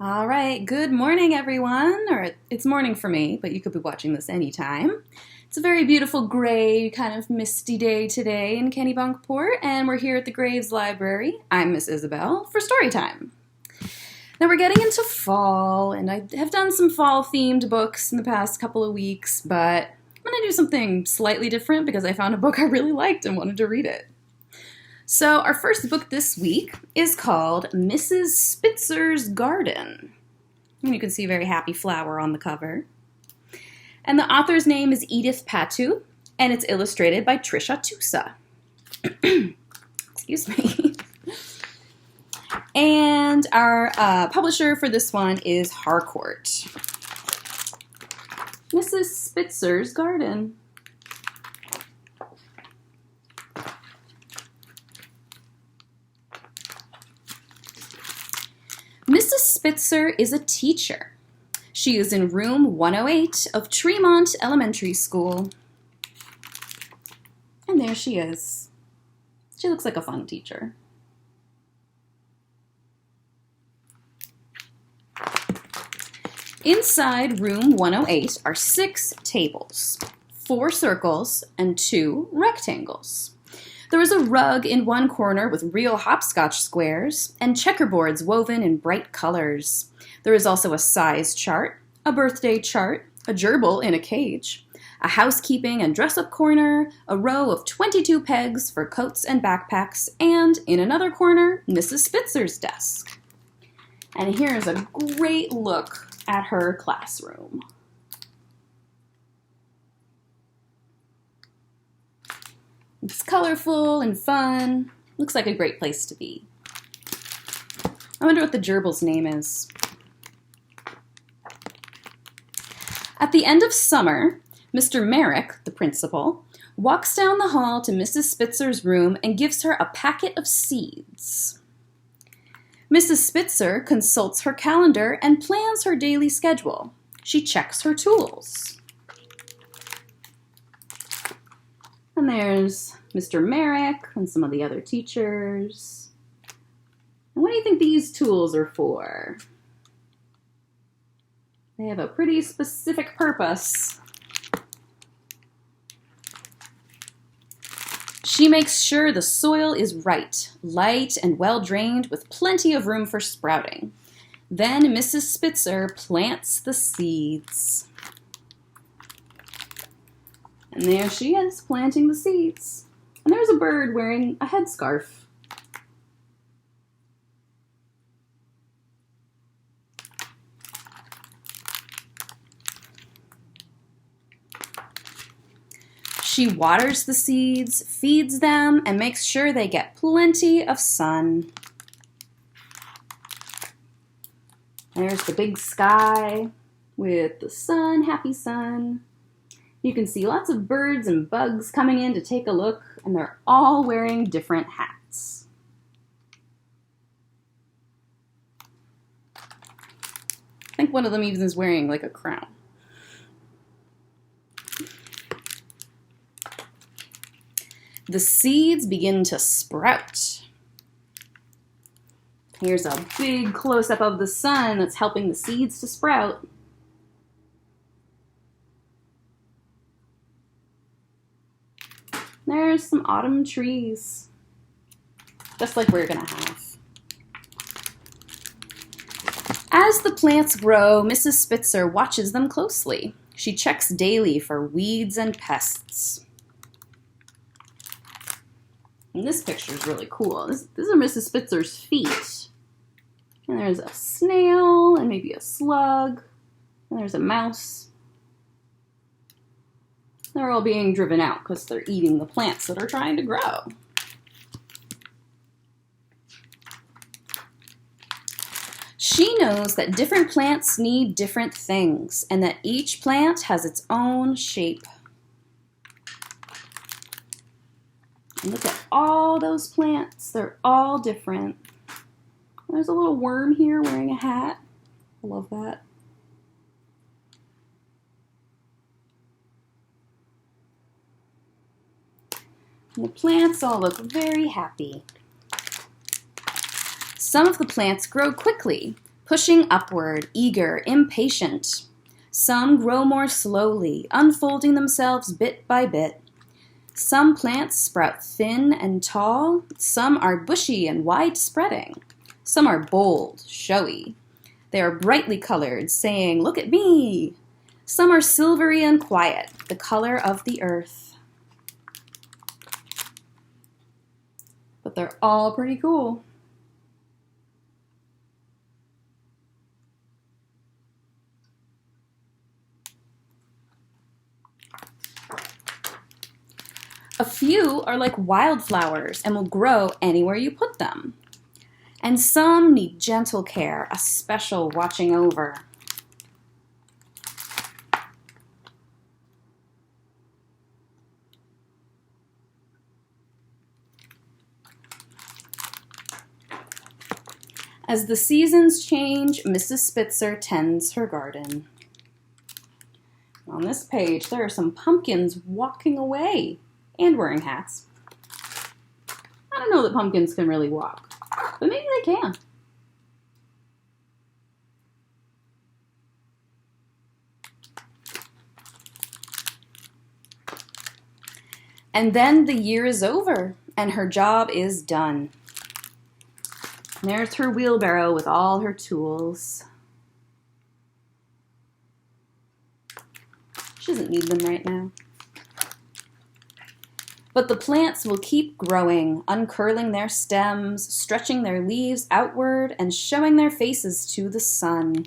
All right, good morning, everyone. Or it's morning for me, but you could be watching this anytime. It's a very beautiful gray, kind of misty day today in Kennebunkport, and we're here at the Graves Library. I'm Miss Isabelle for story time. Now we're getting into fall, and I have done some fall-themed books in the past couple of weeks, but I'm going to do something slightly different because I found a book I really liked and wanted to read it. So our first book this week is called Mrs. Spitzers Garden. And you can see a very happy flower on the cover. And the author's name is Edith Pattou, and it's illustrated by Trisha Tusa. Excuse me. And our publisher for this one is Harcourt. Mrs. Spitzers Garden. Mrs. Spitzer is a teacher. She is in room 108 of Tremont Elementary School. And there she is. She looks like a fun teacher. Inside room 108 are 6 tables, 4 circles, and 2 rectangles. There is a rug in one corner with real hopscotch squares and checkerboards woven in bright colors. There is also a size chart, a birthday chart, a gerbil in a cage, a housekeeping and dress-up corner, a row of 22 pegs for coats and backpacks, and in another corner, Mrs. Spitzer's desk. And here's a great look at her classroom. It's colorful and fun. Looks like a great place to be. I wonder what the gerbil's name is. At the end of summer, Mr. Merrick, the principal, walks down the hall to Mrs. Spitzer's room and gives her a packet of seeds. Mrs. Spitzer consults her calendar and plans her daily schedule. She checks her tools. And there's Mr. Merrick and some of the other teachers. And what do you think these tools are for? They have a pretty specific purpose. She makes sure the soil is right, light and well drained with plenty of room for sprouting. Then Mrs. Spitzer plants the seeds. And there she is, planting the seeds. And there's a bird wearing a headscarf. She waters the seeds, feeds them, and makes sure they get plenty of sun. There's the big sky with the sun, happy sun. You can see lots of birds and bugs coming in to take a look, and they're all wearing different hats. I think one of them even is wearing like a crown. The seeds begin to sprout. Here's a big close-up of the sun that's helping the seeds to sprout. There's some autumn trees, just like we're gonna have. As the plants grow, Mrs. Spitzer watches them closely. She checks daily for weeds and pests. And this picture is really cool. These are Mrs. Spitzer's feet. And there's a snail and maybe a slug. And there's a mouse. They're all being driven out because they're eating the plants that are trying to grow. She knows that different plants need different things and that each plant has its own shape. And look at all those plants. They're all different. There's a little worm here wearing a hat. I love that. And the plants all look very happy. Some of the plants grow quickly, pushing upward, eager, impatient. Some grow more slowly, unfolding themselves bit by bit. Some plants sprout thin and tall. Some are bushy and wide-spreading. Some are bold, showy. They are brightly colored, saying, "Look at me." Some are silvery and quiet, the color of the earth. But they're all pretty cool. A few are like wildflowers and will grow anywhere you put them. And some need gentle care, a special watching over. As the seasons change, Mrs. Spitzer tends her garden. On this page, there are some pumpkins walking away and wearing hats. I don't know that pumpkins can really walk, but maybe they can. And then the year is over, and her job is done. There's her wheelbarrow with all her tools. She doesn't need them right now. But the plants will keep growing, uncurling their stems, stretching their leaves outward, and showing their faces to the sun.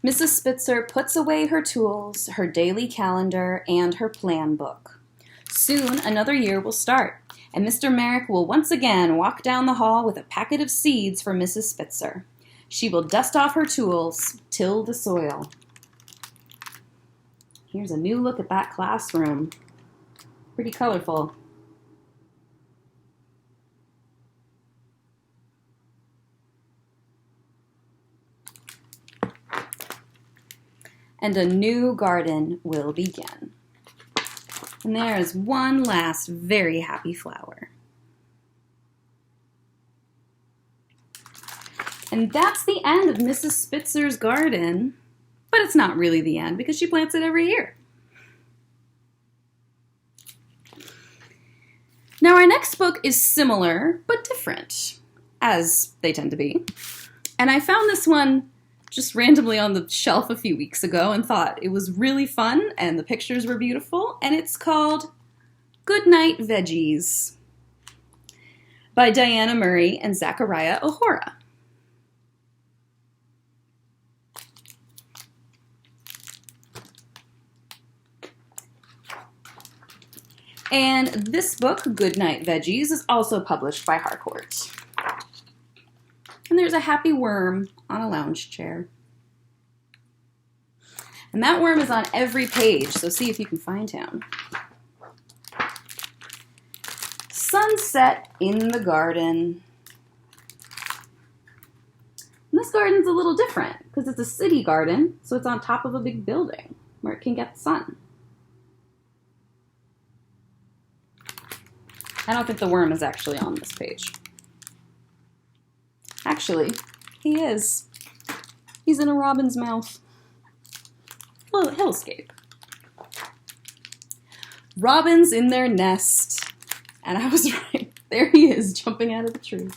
Mrs. Spitzer puts away her tools, her daily calendar, and her plan book. Soon another year will start, and Mr. Merrick will once again walk down the hall with a packet of seeds for Mrs. Spitzer. She will dust off her tools, till the soil. Here's a new look at that classroom. Pretty colorful. And a new garden will begin. And there is one last very happy flower. And that's the end of Mrs. Spitzer's garden, but it's not really the end because she plants it every year. Now our next book is similar, but different, as they tend to be. And I found this one just randomly on the shelf a few weeks ago and thought it was really fun and the pictures were beautiful, and it's called Goodnight Veggies by Diana Murray and Zachariah OHora. And this book, Goodnight Veggies, is also published by Harcourt. And there's a happy worm on a lounge chair. And that worm is on every page, so see if you can find him. Sunset in the garden. And this garden's a little different because it's a city garden, so it's on top of a big building where it can get the sun. I don't think the worm is actually on this page. Actually, he is. He's in a robin's mouth. Well, he'll escape. Robins in their nest. And I was right. There he is, jumping out of the tree.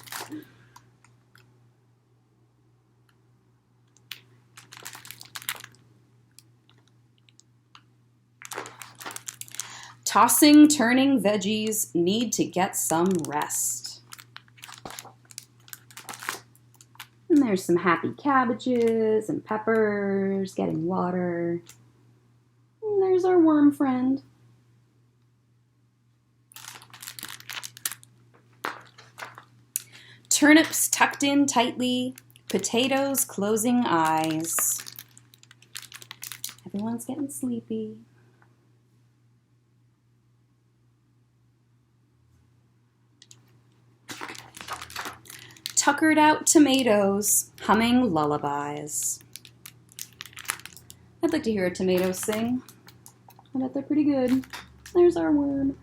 Tossing, turning veggies need to get some rest. And there's some happy cabbages and peppers getting water. And there's our worm friend. Turnips tucked in tightly, potatoes closing eyes. Everyone's getting sleepy. Tuckered out tomatoes, humming lullabies. I'd like to hear a tomato sing. I bet they're pretty good. There's our worm.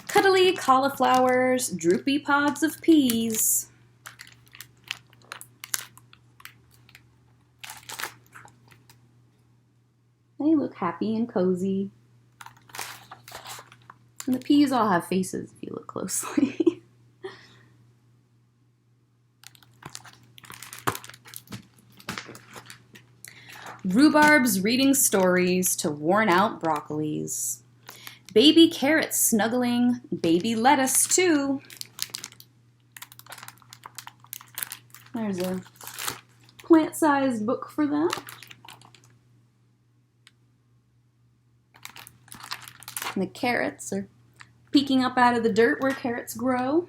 Cuddly cauliflowers, droopy pods of peas. They look happy and cozy. And the peas all have faces if you look closely. Rhubarbs reading stories to worn-out broccolis. Baby carrots snuggling, baby lettuce too. There's a plant-sized book for them. And the carrots are peeking up out of the dirt where carrots grow.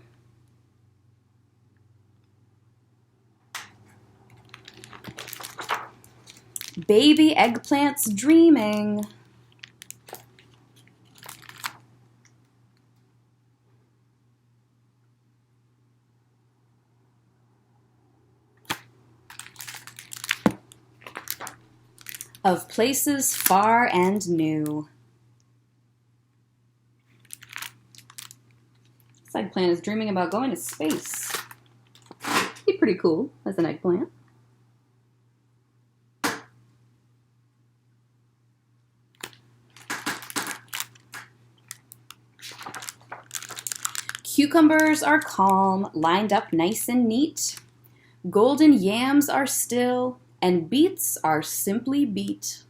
Baby eggplants dreaming. Of places far and new. This eggplant is dreaming about going to space. Be pretty cool as an eggplant. Cucumbers are calm, lined up nice and neat. Golden yams are still, and beets are simply beet.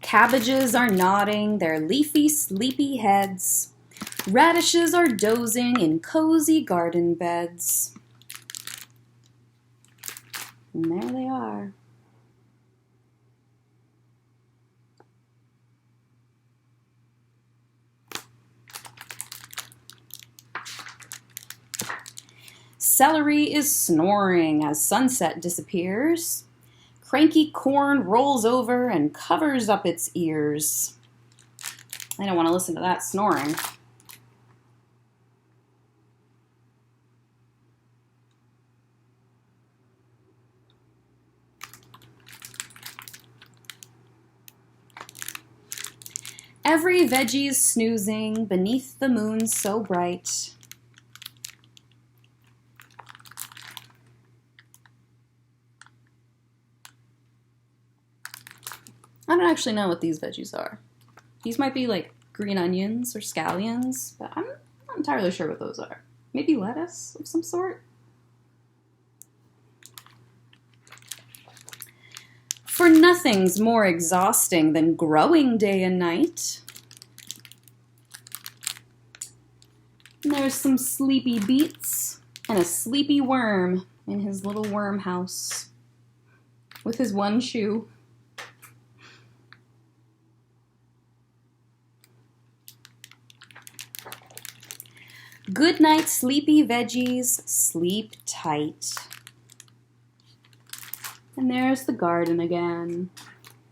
Cabbages are nodding their leafy, sleepy heads. Radishes are dozing in cozy garden beds. And there they are. Celery is snoring as sunset disappears. Cranky corn rolls over and covers up its ears. I don't want to listen to that snoring. Every veggie's snoozing beneath the moon so bright. I don't actually know what these veggies are. These might be like green onions or scallions, but I'm not entirely sure what those are. Maybe lettuce of some sort? For nothing's more exhausting than growing day and night. And there's some sleepy beets and a sleepy worm in his little worm house with his one shoe. Good night, sleepy veggies, sleep tight. And there's the garden again.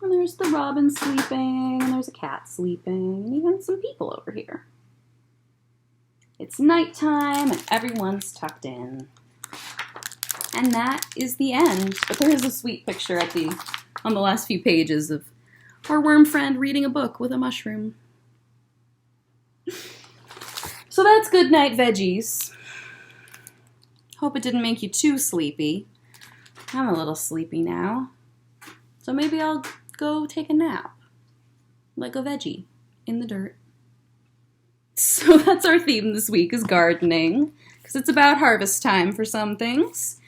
And there's the robin sleeping, and there's a cat sleeping, and even some people over here. It's nighttime, and everyone's tucked in. And that is the end. But there is a sweet picture on the last few pages of our worm friend reading a book with a mushroom. So that's Goodnight Veggies. Hope it didn't make you too sleepy. I'm a little sleepy now. So maybe I'll go take a nap. Like a veggie in the dirt. So that's our theme this week is gardening. Because it's about harvest time for some things.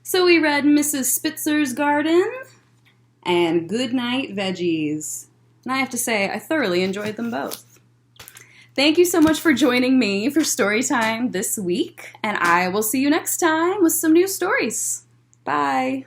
So we read Mrs. Spitzers Garden and Goodnight Veggies. And I have to say, I thoroughly enjoyed them both. Thank you so much for joining me for story time this week. And I will see you next time with some new stories. Bye.